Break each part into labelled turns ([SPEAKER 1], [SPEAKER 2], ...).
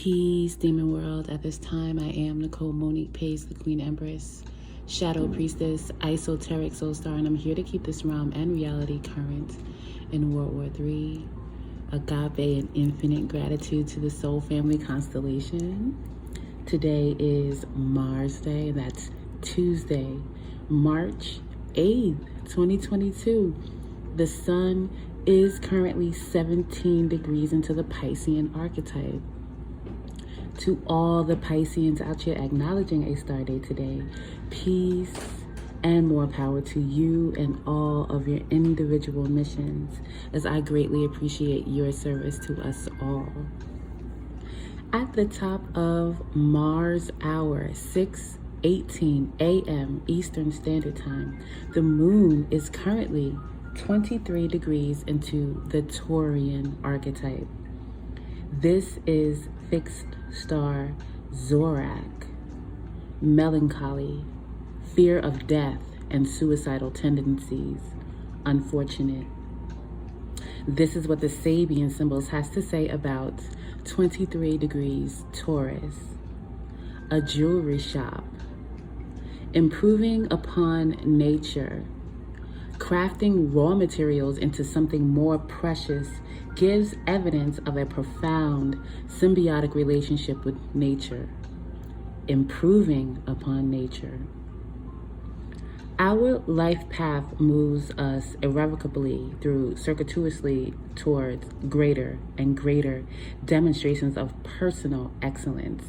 [SPEAKER 1] Peace, Demon World. At this time, I am Nicole Monique Pace, the Queen Empress, Shadow Priestess, Esoteric Soul Star, and I'm here to keep this realm and reality current in World War III. Agape and infinite gratitude to the Soul Family constellation. Today is Mars Day, and that's Tuesday, March 8th, 2022. The Sun is currently 17 degrees into the Piscean archetype. To all the Pisceans out here acknowledging a star day today, peace and more power to you and all of your individual missions, as I greatly appreciate your service to us all. At the top of Mars hour, 6:18 a.m. Eastern Standard Time, the moon is currently 23 degrees into the Taurian archetype. This is fixed star Zorak, melancholy, fear of death, and suicidal tendencies. Unfortunate. This is what the Sabian Symbols has to say about 23 degrees Taurus. A jewelry shop. Improving upon nature. Crafting raw materials into something more precious gives evidence of a profound symbiotic relationship with nature. Improving upon nature. Our life path moves us irrevocably circuitously towards greater and greater demonstrations of personal excellence.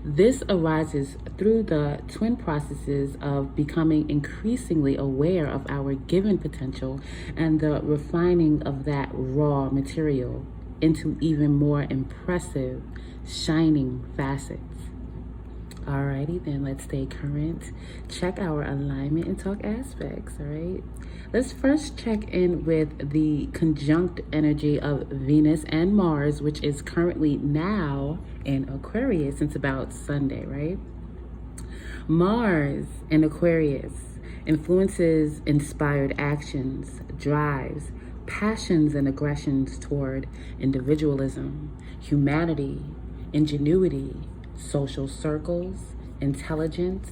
[SPEAKER 1] This arises through the twin processes of becoming increasingly aware of our given potential and the refining of that raw material into even more impressive, shining facets. Alrighty, then let's stay current. Check our alignment and talk aspects, all right? Let's first check in with the conjunct energy of Venus and Mars, which is currently now in Aquarius since about Sunday, right? Mars in Aquarius influences inspired actions, drives, passions, and aggressions toward individualism, humanity, ingenuity, social circles, intelligence,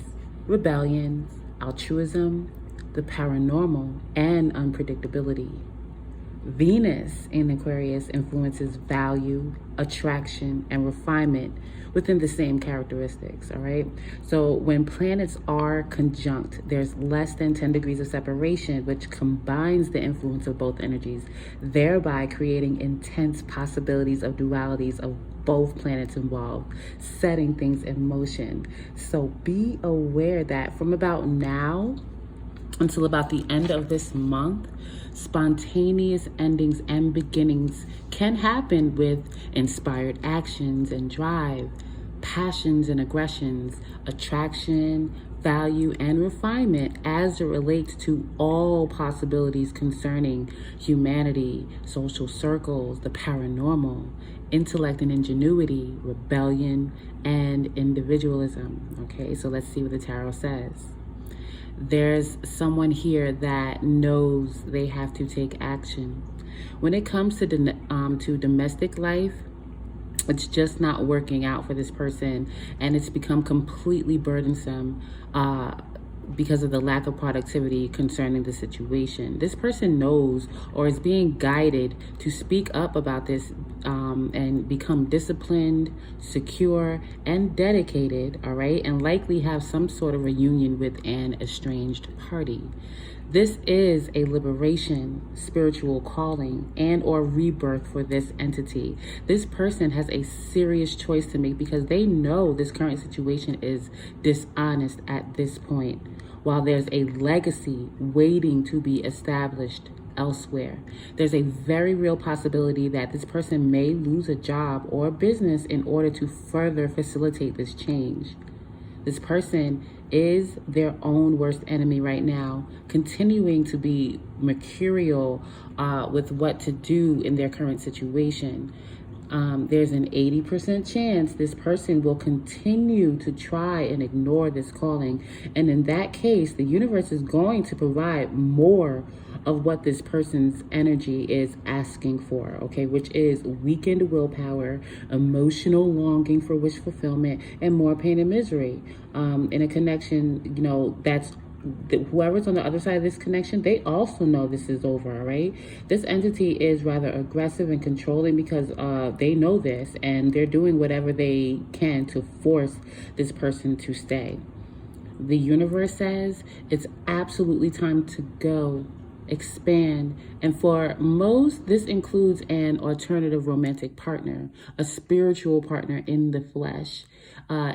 [SPEAKER 1] rebellion, altruism, the paranormal, and unpredictability. Venus in Aquarius influences value, attraction, and refinement within the same characteristics, all right? So when planets are conjunct, there's less than 10 degrees of separation, which combines the influence of both energies, thereby creating intense possibilities of dualities of both planets involved, setting things in motion. So be aware that from about now until about the end of this month, spontaneous endings and beginnings can happen with inspired actions and drive, passions and aggressions, attraction, value, and refinement as it relates to all possibilities concerning humanity, social circles, the paranormal, intellect and ingenuity, rebellion, and individualism. Okay, so let's see what the tarot says. There's someone here that knows they have to take action. When it comes to domestic life, it's just not working out for this person, and it's become completely burdensome because of the lack of productivity concerning the situation. This person knows or is being guided to speak up about this and become disciplined, secure, and dedicated, all right? And likely have some sort of reunion with an estranged party. This is a liberation, spiritual calling, and or rebirth for this entity. This person has a serious choice to make because they know this current situation is dishonest at this point, while there's a legacy waiting to be established elsewhere. There's a very real possibility that this person may lose a job or business in order to further facilitate this change. This person is their own worst enemy right now, continuing to be mercurial with what to do in their current situation. There's an 80% chance this person will continue to try and ignore this calling. And in that case, the universe is going to provide more of what this person's energy is asking for, okay, which is weakened willpower, emotional longing for wish fulfillment, and more pain and misery. In a connection, that's whoever's on the other side of this connection, they also know this is over, all right? This entity is rather aggressive and controlling because they know this, and they're doing whatever they can to force this person to stay. The universe says it's absolutely time to go, expand, and for most, this includes an alternative romantic partner, a spiritual partner in the flesh.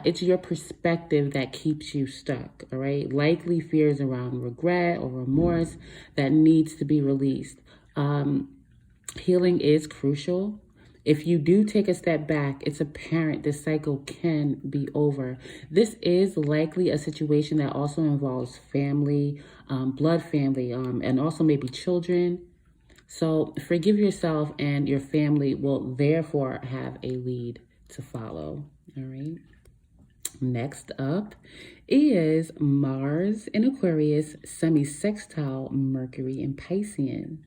[SPEAKER 1] It's your perspective that keeps you stuck, all right? Likely fears around regret or remorse that needs to be released. Healing is crucial. If you do take a step back, it's apparent this cycle can be over. This is likely a situation that also involves family, blood family, and also maybe children. So forgive yourself, and your family will therefore have a lead to follow, all right? Next up is Mars in Aquarius, semi-sextile Mercury in Pisces.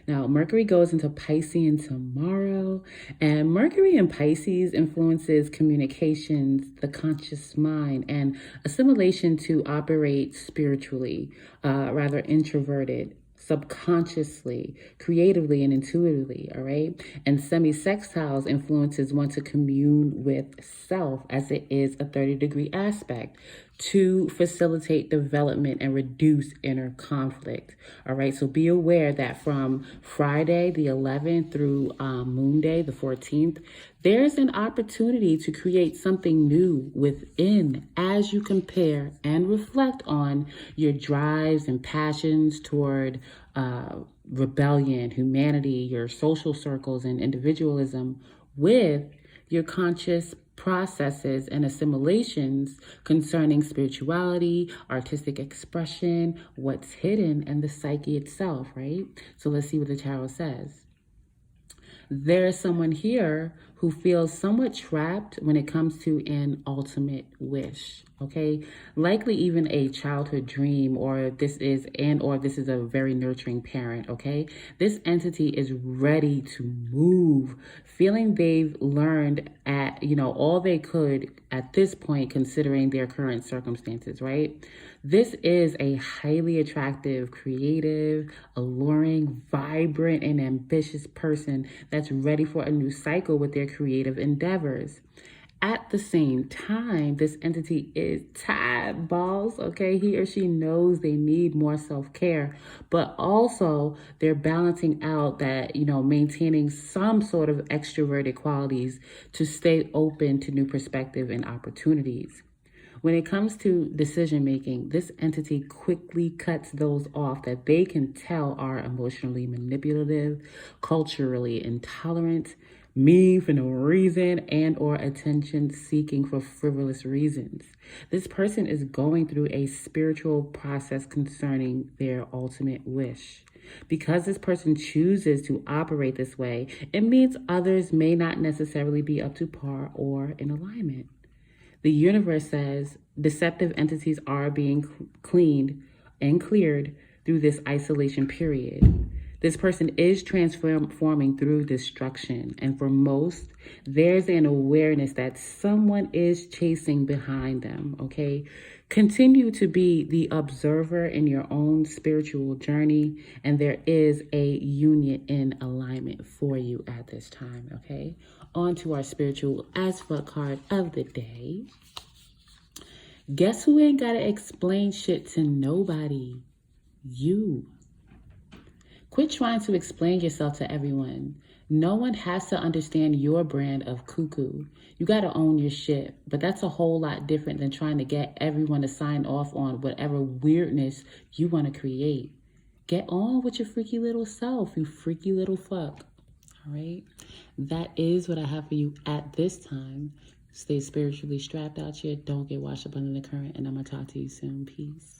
[SPEAKER 1] Now, Mercury goes into Pisces tomorrow, and Mercury in Pisces influences communications, the conscious mind, and assimilation to operate spiritually, rather introverted, subconsciously, creatively, and intuitively, all right? And semi-sextiles influences want to commune with self, as it is a 30-degree aspect, to facilitate development and reduce inner conflict, all right? So be aware that from Friday the 11th through Moon Day the 14th, there's an opportunity to create something new within as you compare and reflect on your drives and passions toward rebellion, humanity, your social circles, and individualism with your conscious processes and assimilations concerning spirituality, artistic expression, what's hidden, and the psyche itself, right? So let's see what the tarot says. There is someone here who feels somewhat trapped when it comes to an ultimate wish, okay? Likely even a childhood dream, or this is a very nurturing parent, okay? This entity is ready to move, feeling they've learned all they could at this point, considering their current circumstances, right? This is a highly attractive, creative, alluring, vibrant, and ambitious person that's ready for a new cycle with their creative endeavors. At the same time, this entity is tired, balls, okay? He or she knows they need more self-care, but also they're balancing out that, maintaining some sort of extroverted qualities to stay open to new perspective and opportunities. When it comes to decision making, this entity quickly cuts those off that they can tell are emotionally manipulative, culturally intolerant, mean for no reason, and or attention seeking for frivolous reasons. This person is going through a spiritual process concerning their ultimate wish. Because this person chooses to operate this way, it means others may not necessarily be up to par or in alignment. The universe says deceptive entities are being cleaned and cleared through this isolation period. This person is transforming through destruction. And for most, there's an awareness that someone is chasing behind them, okay? Continue to be the observer in your own spiritual journey, and there is a union in alignment for you at this time, okay? On to our spiritual as fuck card of the day. Guess who ain't gotta explain shit to nobody? You. Quit trying to explain yourself to everyone. No one has to understand your brand of cuckoo. You gotta own your shit, but that's a whole lot different than trying to get everyone to sign off on whatever weirdness you wanna create. Get on with your freaky little self, you freaky little fuck. All right? That is what I have for you at this time. Stay spiritually strapped out here. Don't get washed up under the current, and I'm gonna talk to you soon. Peace.